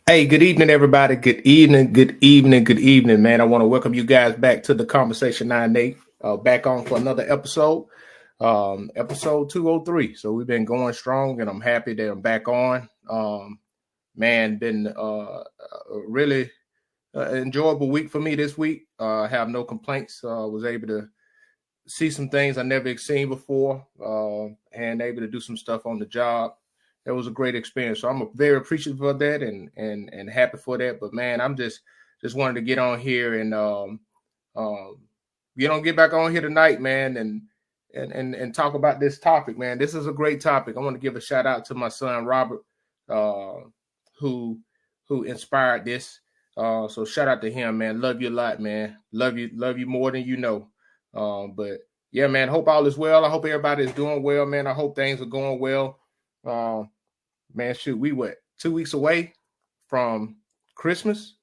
Hey, good evening, everybody. Good evening, good evening, good evening, man. I want to welcome you guys back to the Conversation 9-8, back on for another episode, episode 203. So we've been going strong, and I'm happy that I'm back on. Man, been a really enjoyable week for me this week. I have no complaints. Was able to see some things I never seen before, and able to do some stuff on the job. It was a great experience. So I'm very appreciative of that and happy for that. But man, I'm just wanted to get on here and get back on here tonight, man, and talk about this topic, man. This is a great topic. I want to give a shout out to my son Robert, who inspired this. So shout out to him, man. Love you a lot, man. Love you more than you know. But yeah, man, hope all is well. I hope everybody is doing well, man. I hope things are going well. Man, shoot, we 2 weeks away from Christmas,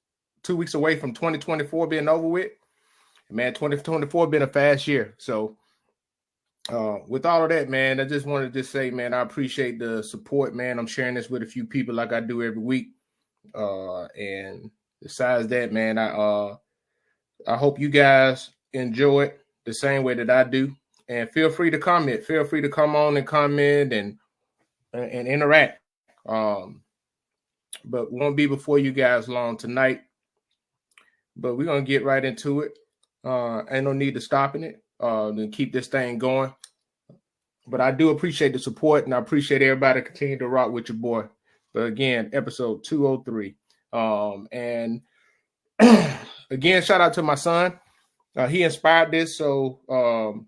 2 weeks away from 2024 being over with. Man, 2024 been a fast year. So with all of that, man, I just wanted to say, man, I appreciate the support, man. I'm sharing this with a few people like I do every week. And besides that, man, I hope you guys enjoy it the same way that I do. And feel free to comment. Feel free to come on and comment and interact. But won't be before you guys long tonight. But we're gonna get right into it. Ain't no need to stopping it. Then keep this thing going. But I do appreciate the support, and I appreciate everybody continue to rock with your boy. But again, episode 203. And again, shout out to my son. He inspired this. So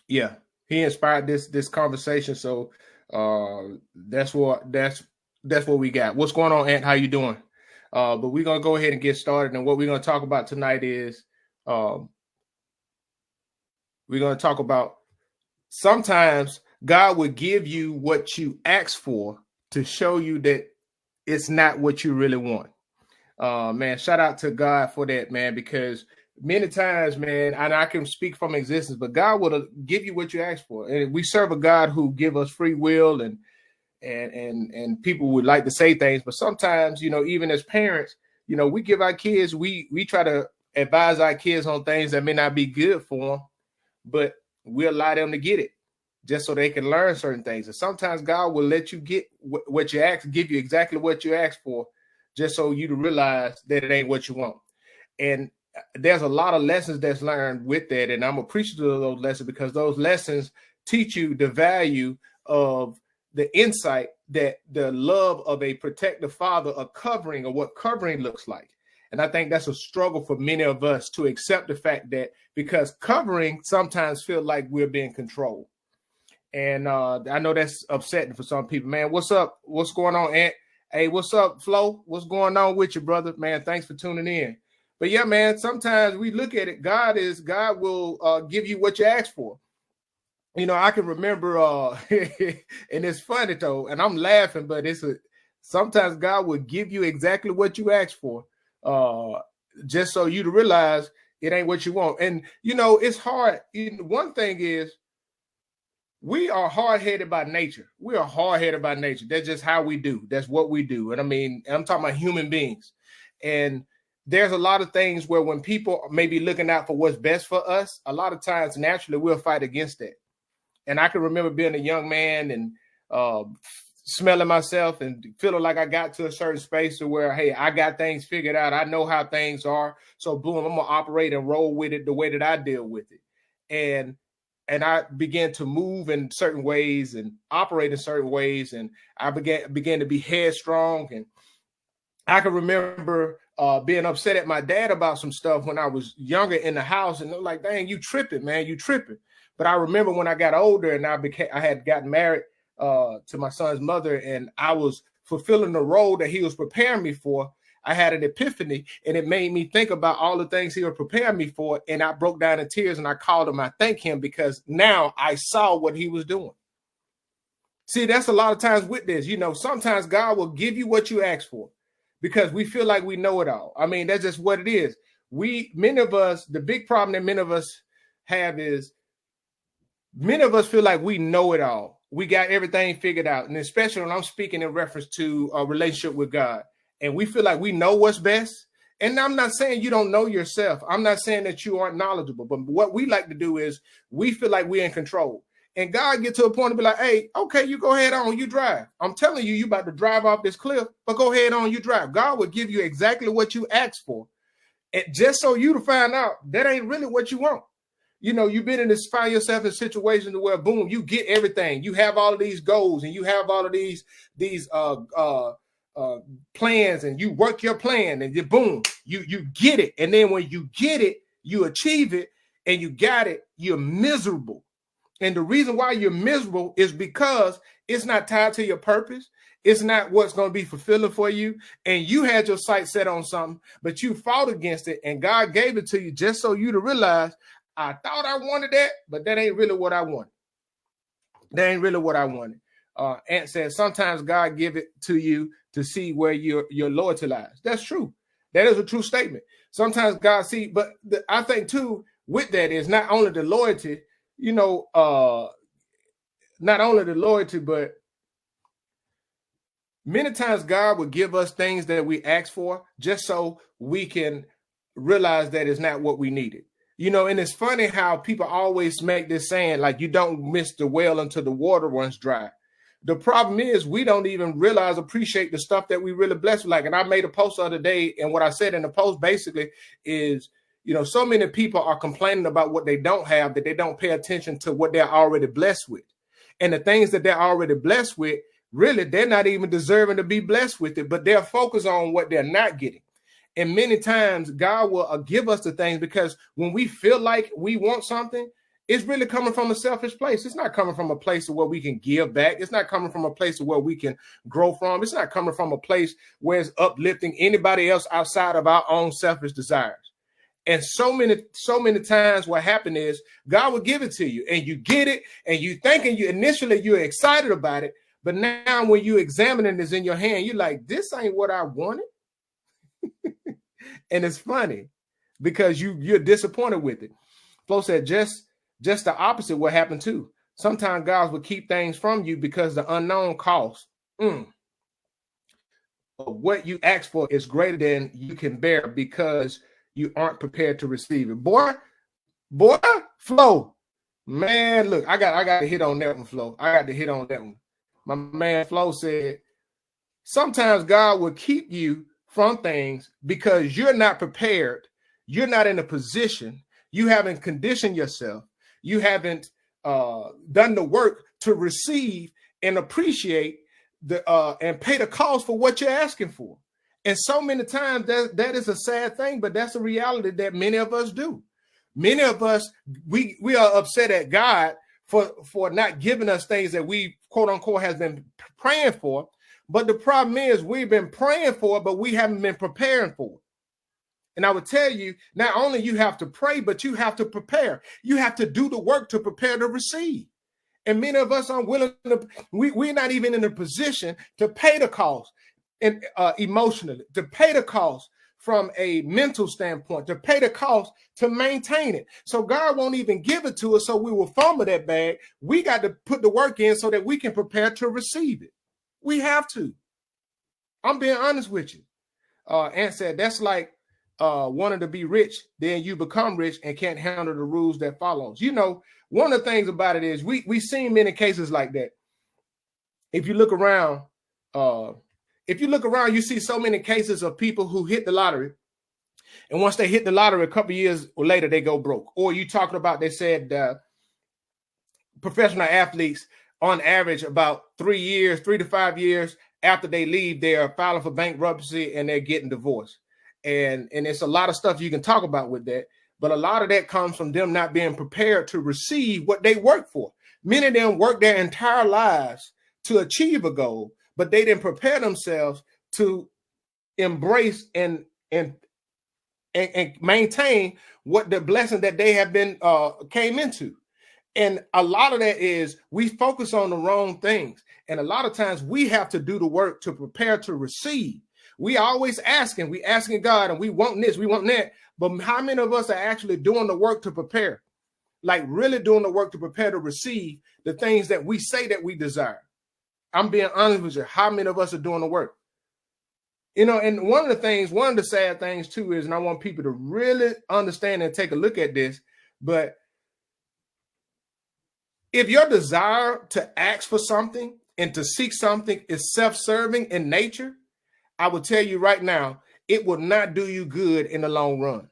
yeah, he inspired this conversation. So that's what we got. What's going on, Ant? How you doing? But we're gonna go ahead and get started. And what we're gonna talk about tonight is we're gonna talk about sometimes God will give you what you ask for to show you that it's not what you really want. Man, shout out to God for that, man, because many times, man, and I can speak from existence, but God will give you what you ask for. And we serve a God who give us free will, and people would like to say things, but sometimes, even as parents, we give our kids, we try to advise our kids on things that may not be good for them, but we allow them to get it just so they can learn certain things. And sometimes God will let you get what you ask, give you exactly what you asked for, just so you to realize that it ain't what you want. And there's a lot of lessons that's learned with that. And I'm appreciative of those lessons because those lessons teach you the value of the insight that the love of a protective father, a covering, or what covering looks like. And I think that's a struggle for many of us to accept the fact that because covering sometimes feel like we're being controlled. And I know that's upsetting for some people, man. What's up? What's going on, Ant? Hey, what's up, Flo? What's going on with you, brother? Man, thanks for tuning in. But yeah, man, sometimes we look at it. God will give you what you ask for. I can remember, and it's funny though, and I'm laughing, but sometimes God will give you exactly what you asked for, just so you to realize it ain't what you want. And it's hard. One thing is, we are hard-headed by nature. We are hard-headed by nature. That's just how we do. That's what we do. And I'm talking about human beings. And there's a lot of things where when people may be looking out for what's best for us, a lot of times naturally we'll fight against that. And I can remember being a young man and smelling myself and feeling like I got to a certain space to where, hey, I got things figured out. I know how things are. So boom, I'm going to operate and roll with it the way that I deal with it. And I began to move in certain ways and operate in certain ways. And I began to be headstrong. And I can remember being upset at my dad about some stuff when I was younger in the house. And they're like, dang, you tripping, man, you tripping. But I remember when I got older and I had gotten married to my son's mother, and I was fulfilling the role that he was preparing me for. I had an epiphany, and it made me think about all the things he was preparing me for. And I broke down in tears and I called him. I thanked him because now I saw what he was doing. See, that's a lot of times with this. Sometimes God will give you what you ask for because we feel like we know it all. I mean, that's just what it is. Many of us, the big problem that many of us have is many of us feel like we know it all. we got everything figured out. And especially when I'm speaking in reference to a relationship with God, and we feel like we know what's best. And I'm not saying you don't know yourself. I'm not saying that you aren't knowledgeable, but what we like to do is we feel like we're in control. And God get to a point to be like, hey, okay, you go ahead on, you drive. I'm telling you, you about to drive off this cliff, but go ahead on, you drive. God will give you exactly what you asked for. And just so you to find out that ain't really what you want. You know, you've been in this, find yourself in situations where boom, you get everything. You have all of these goals and you have all of these plans, and you work your plan, and you boom, you get it. And then when you get it, you achieve it, and you got it, you're miserable. And the reason why you're miserable is because it's not tied to your purpose. It's not what's going to be fulfilling for you. And you had your sights set on something, but you fought against it, and God gave it to you just so you to realize, I thought I wanted that, but that ain't really what I wanted. That ain't really what I wanted. Ant said, sometimes God give it to you to see where your loyalty lies. That's true. That is a true statement. Sometimes God see, but I think too, with that is not only the loyalty, you know, not only the loyalty, but many times God will give us things that we ask for just so we can realize that it's not what we needed. You know, and it's funny how people always make this saying, like, you don't miss the well until the water runs dry. The problem is we don't even realize, appreciate the stuff that we really blessed with. Like, and I made a post the other day, and what I said in the post basically is, you know, so many people are complaining about what they don't have that they don't pay attention to what they're already blessed with. And the things that they're already blessed with, really, they're not even deserving to be blessed with it, but they're focused on what they're not getting. And many times God will give us the things because when we feel like we want something, it's really coming from a selfish place. It's not coming from a place where we can give back. It's not coming from a place where we can grow from. It's not coming from a place where it's uplifting anybody else outside of our own selfish desires. And so many times what happened is God will give it to you and you get it and you thinking initially you're excited about it. But now when you examining this in your hand, you're like, this ain't what I wanted. And it's funny because you're disappointed with it. Flo said just the opposite will happen too. Sometimes God will keep things from you because the unknown cost of what you ask for is greater than you can bear because you aren't prepared to receive it. Boy, Flo, man, look, I got to hit on that one, Flo. I got to hit on that one. My man Flo said, sometimes God will keep you from things because you're not prepared. You're not in a position. You haven't conditioned yourself. You haven't done the work to receive and appreciate and pay the cost for what you're asking for. And so many times that is a sad thing, but that's a reality that many of us do. Many of us, we are upset at God for not giving us things that we, quote unquote, has been praying for. But the problem is we've been praying for it, but we haven't been preparing for it. And I would tell you, not only you have to pray, but you have to prepare. You have to do the work to prepare to receive. And many of us aren't willing to, we're not even in a position to pay the cost and emotionally, to pay the cost from a mental standpoint, to pay the cost to maintain it. So God won't even give it to us, so we will fumble that bag. We got to put the work in so that we can prepare to receive it. We have to. I'm being honest with you. Ant said, that's like wanting to be rich, then you become rich and can't handle the rules that follows. You know, one of the things about it is we've seen many cases like that. If you look around, you see so many cases of people who hit the lottery. And once they hit the lottery, a couple of years later, they go broke. Or you talking about, they said professional athletes, on average, about 3 to 5 years after they leave, they're filing for bankruptcy and they're getting divorced. And it's a lot of stuff you can talk about with that. But a lot of that comes from them not being prepared to receive what they work for. Many of them work their entire lives to achieve a goal, but they didn't prepare themselves to embrace and maintain what the blessing that they have been came into. And a lot of that is we focus on the wrong things. And a lot of times we have to do the work to prepare to receive. We always asking God, and we want this, we want that. But how many of us are actually doing the work to prepare? like really doing the work to prepare to receive the things that we say that we desire. I'm being honest with you. How many of us are doing the work? You know, and one of the sad things too is, and I want people to really understand and take a look at this, but if your desire to ask for something and to seek something is self-serving in nature, I will tell you right now, it will not do you good in the long run.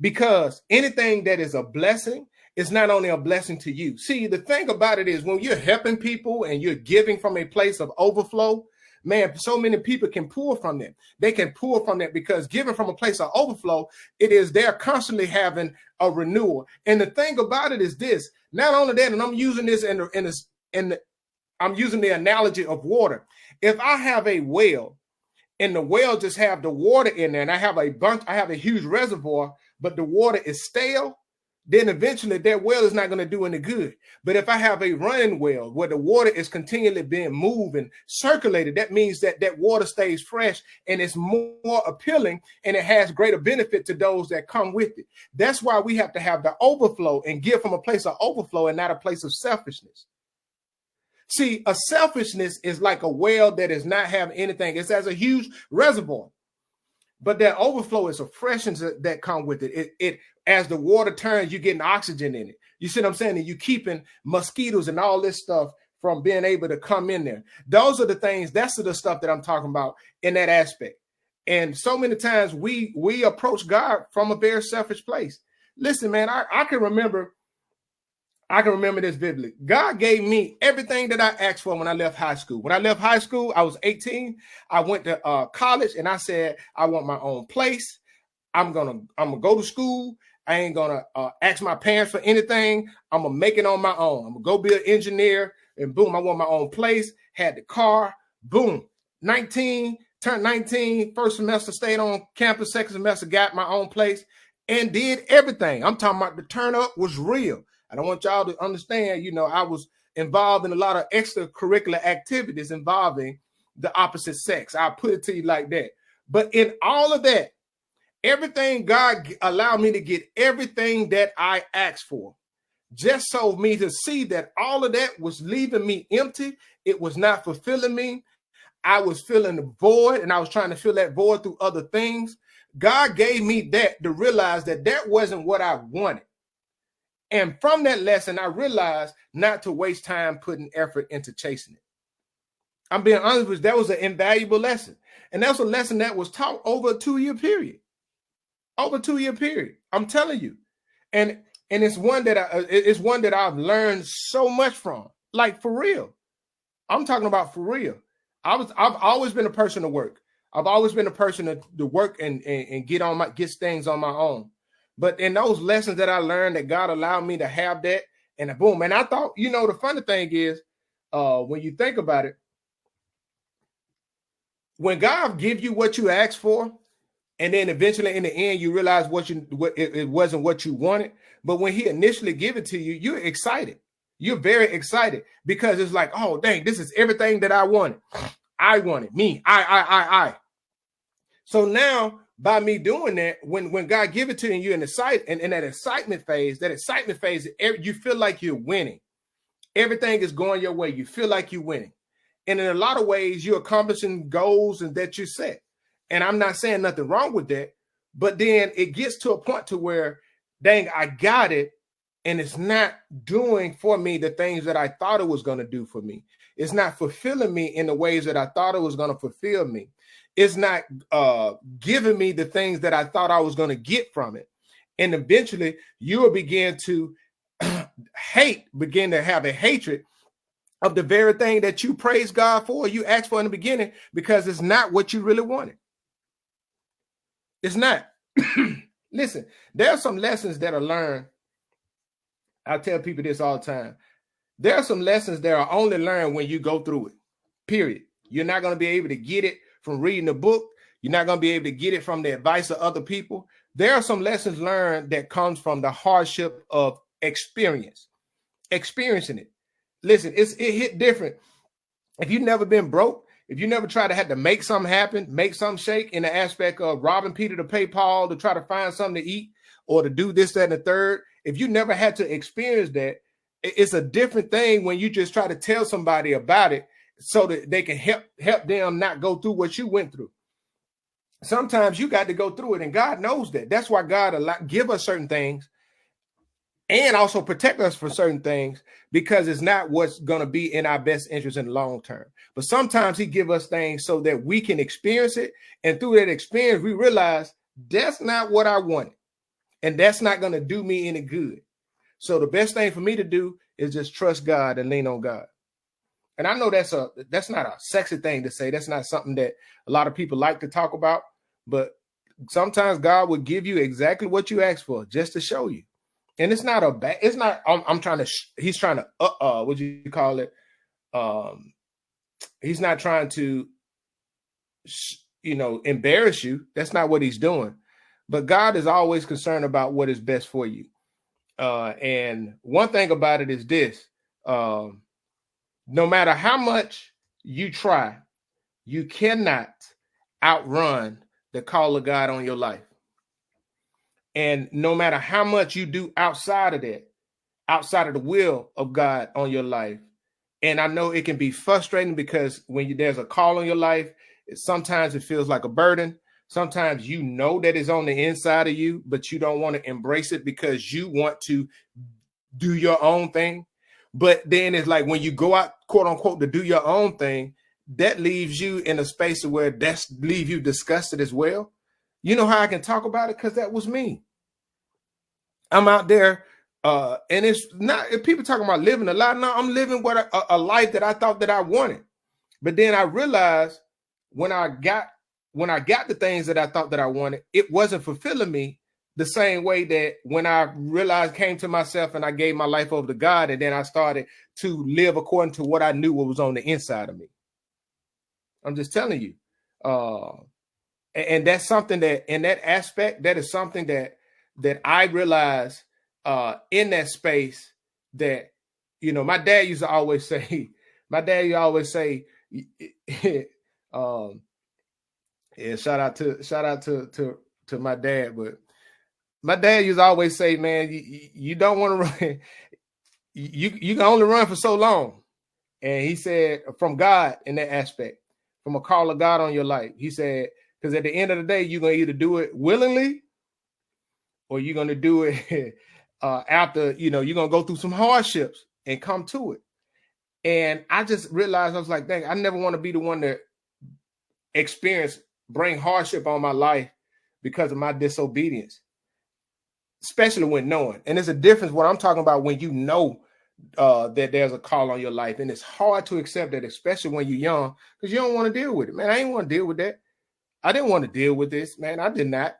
Because anything that is a blessing is not only a blessing to you. See, the thing about it is when you're helping people and you're giving from a place of overflow, man, so many people can pull from that. They can pull from that because giving from a place of overflow, it is they're constantly having a renewal. And the thing about it is this, not only that, and I'm using this I'm using the analogy of water. If I have a well and the well just have the water in there and I have a huge reservoir, but the water is stale, then eventually that well is not going to do any good. But if I have a running well where the water is continually being moved and circulated, that means that that water stays fresh and it's more appealing and it has greater benefit to those that come with it. That's why we have to have the overflow and give from a place of overflow and not a place of selfishness. See, a selfishness is like a well that is not having anything. It has a huge reservoir. But that overflow is a freshness that come with it. It as the water turns, you're getting oxygen in it. You see what I'm saying? And you're keeping mosquitoes and all this stuff from being able to come in there. Those are the things, that's the stuff that I'm talking about in that aspect. And so many times we approach God from a very selfish place. Listen, man, I can remember this vividly. God gave me everything that I asked for when I left high school. When I left high school, I was 18. I went to college and I said, I want my own place. I'm gonna go to school. I ain't gonna ask my parents for anything. I'm gonna make it on my own. I'm gonna go be an engineer, and boom, I want my own place. Had the car, boom. 19, turned 19, first semester, stayed on campus, second semester, got my own place, and did everything. I'm talking about the turn up was real. I don't want y'all to understand, you know, I was involved in a lot of extracurricular activities involving the opposite sex. I'll put it to you like that. But in all of that, everything, God allowed me to get everything that I asked for, just so me to see that all of that was leaving me empty. It was not fulfilling me. I was feeling the void, and I was trying to fill that void through other things. God gave me that to realize that that wasn't what I wanted. And from that lesson, I realized not to waste time putting effort into chasing it. I'm being honest with you, that was an invaluable lesson. And that's a lesson that was taught over a 2-year period. Over a 2-year period. I'm telling you. And it's one that I've learned so much from. Like, for real. I'm talking about for real. I've always been a person to work. I've always been a person to work and get things on my own. But in those lessons that I learned, that God allowed me to have that, and boom. And I thought, you know, the funny thing is, when you think about it, when God gives you what you asked for, and then eventually in the end, you realize it wasn't what you wanted. But when he initially give it to you, you're excited. You're very excited because it's like, oh, dang, this is everything that I wanted. I wanted me. I. So now, by me doing that, when God give it to you and you're in that excitement phase, you feel like you're winning. Everything is going your way. You feel like you're winning. And in a lot of ways, you're accomplishing goals and that you set. And I'm not saying nothing wrong with that, but then it gets to a point to where, dang, I got it, and it's not doing for me the things that I thought it was going to do for me. It's not fulfilling me in the ways that I thought it was going to fulfill me. It's not giving me the things that I thought I was going to get from it. And eventually you will begin to begin to have a hatred of the very thing that you praise God for, you asked for in the beginning, because it's not what you really wanted. It's not. Listen, there are some lessons that are learned. I tell people this all the time. There are some lessons that are only learned when you go through it, period. You're not going to be able to get it from reading the book. You're not going to be able to get it from the advice of other people. There are some lessons learned that comes from the hardship of experiencing it. Listen, it hit different. If you've never been broke, if you never tried to have to make something happen, make something shake in the aspect of robbing Peter to pay Paul to try to find something to eat or to do this, that, and the third, if you never had to experience that, it's a different thing when you just try to tell somebody about it so that they can help them not go through what you went through. Sometimes you got to go through it, and God knows that. That's why God give us certain things and also protect us from certain things, because it's not what's going to be in our best interest in the long term. But sometimes he give us things so that we can experience it. And through that experience, we realize that's not what I wanted. And that's not going to do me any good. So the best thing for me to do is just trust God and lean on God. And I know that's not a sexy thing to say. That's not something that a lot of people like to talk about. But sometimes God will give you exactly what you ask for just to show you. And it's not a bad, it's not, he's trying to, what do you call it? He's not trying to, embarrass you. That's not what he's doing. But God is always concerned about what is best for you. And one thing about it is this, no matter how much you try, you cannot outrun the call of God on your life. And no matter how much you do outside of that, outside of the will of God on your life, and I know it can be frustrating because when there's a call on your life, sometimes it feels like a burden. Sometimes you know that it's on the inside of you, but you don't want to embrace it because you want to do your own thing. But then it's like when you go out, quote unquote, to do your own thing, that leaves you in a space where leave you disgusted as well. You know how I can talk about it? Because that was me. I'm out there, and it's not, if people talking about living a life, no, I'm living a life that I thought that I wanted. But then I realized when I got the things that I thought that I wanted, it wasn't fulfilling me the same way that when I realized, came to myself and I gave my life over to God, and then I started to live according to what I knew what was on the inside of me. I'm just telling you. And that's something that in that aspect, that is something that I realized in that space that, my dad used to always say, yeah, shout out to my dad, but my dad used to always say, man, you don't want to run. You can only run for so long. And he said, from God in that aspect, from a call of God on your life, he said, because at the end of the day, you're going to either do it willingly or you're going to do it after, you're going to go through some hardships and come to it. And I just realized, I was like, dang, I never want to be the one that bring hardship on my life because of my disobedience, especially when knowing. And there's a difference what I'm talking about when you know that there's a call on your life. And it's hard to accept that, especially when you're young, because you don't want to deal with it. Man, I ain't want to deal with that. I didn't want to deal with this, man. I did not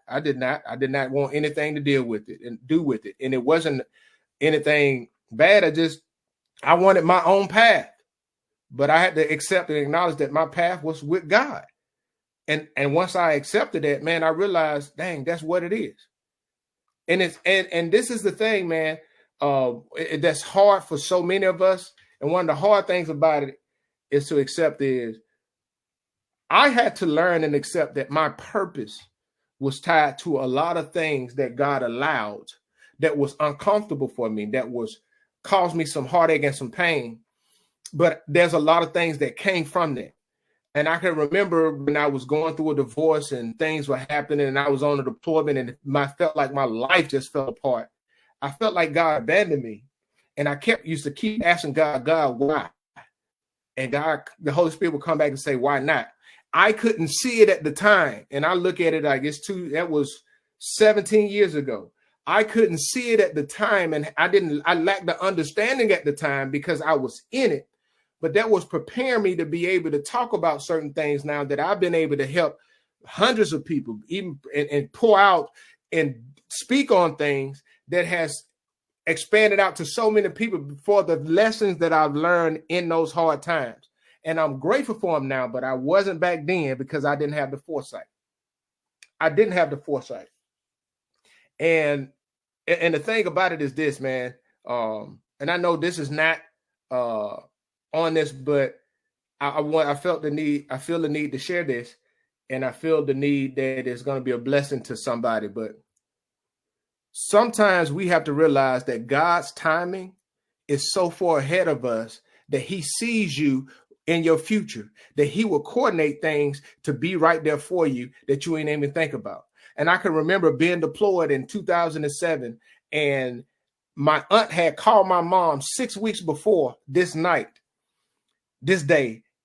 want anything to deal with it and do with it. And it wasn't anything bad. I wanted my own path, but I had to accept and acknowledge that my path was with God. And once I accepted that, man, I realized, dang, that's what it is. And and this is the thing, man, that's hard for so many of us. And one of the hard things about it is to accept is I had to learn and accept that my purpose was tied to a lot of things that God allowed that was uncomfortable for me, that caused me some heartache and some pain. But there's a lot of things that came from that. And I can remember when I was going through a divorce and things were happening and I was on a deployment and I felt like my life just fell apart. I felt like God abandoned me. And I used to keep asking God, why? And God, the Holy Spirit would come back and say, why not? I couldn't see it at the time. And I look at it, I guess that was 17 years ago. I couldn't see it at the time. And I lacked the understanding at the time because I was in it. But that was preparing me to be able to talk about certain things now that I've been able to help hundreds of people, even and pour out and speak on things that has expanded out to so many people for the lessons that I've learned in those hard times. And I'm grateful for them now, but I wasn't back then because I didn't have the foresight. And the thing about it is this, man. And I know this is not on this, but I feel the need to share this, and I feel the need that it's going to be a blessing to somebody. But sometimes we have to realize that God's timing is so far ahead of us that he sees you in your future, that he will coordinate things to be right there for you that you ain't even think about. And I can remember being deployed in 2007, and my aunt had called my mom 6 weeks before this day,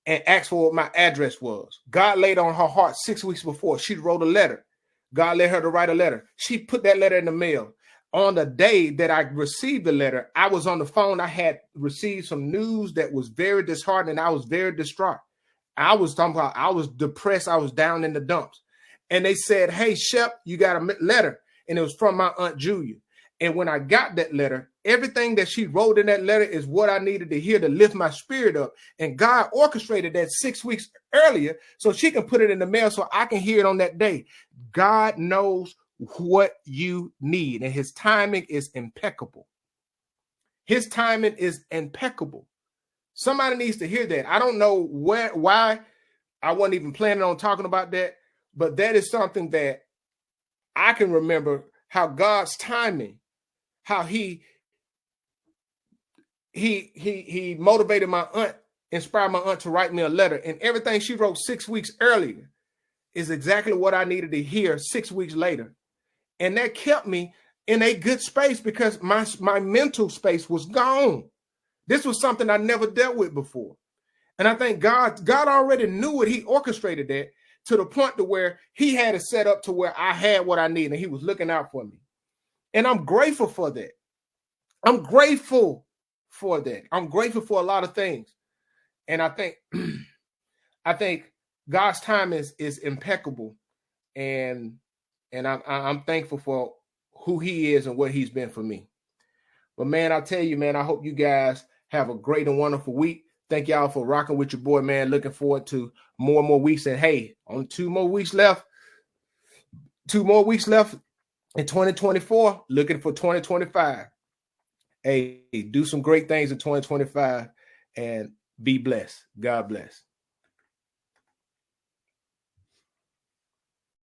and asked for what my address was. God laid on her heart 6 weeks before. She wrote a letter. God led her to write a letter. She put that letter in the mail. On the day that I received the letter, I was on the phone. I had received some news that was very disheartening. I was very distraught. I was depressed. I was down in the dumps. And they said, hey, Shep, you got a letter. And it was from my Aunt Julia. And when I got that letter, everything that she wrote in that letter is what I needed to hear to lift my spirit up. And God orchestrated that 6 weeks earlier so she can put it in the mail so I can hear it on that day. God knows what you need, and his timing is impeccable. His timing is impeccable. Somebody needs to hear that. I don't know why I wasn't even planning on talking about that, but that is something that I can remember, how God's timing, how he motivated my aunt, inspired my aunt to write me a letter, and everything she wrote 6 weeks earlier is exactly what I needed to hear 6 weeks later. And that kept me in a good space because my mental space was gone. This was something I never dealt with before. And I think God already knew it. He orchestrated that to the point to where he had it set up to where I had what I needed, and he was looking out for me. And I'm grateful for that. I'm grateful for that. I'm grateful for a lot of things. And I think God's time is impeccable. And I'm thankful for who he is and what he's been for me. But man, I'll tell you, man, I hope you guys have a great and wonderful week. Thank y'all for rocking with your boy, man. Looking forward to more and more weeks. And hey, only 2 more weeks left. 2 more weeks left in 2024. Looking for 2025. Hey, do some great things in 2025 and be blessed. God bless.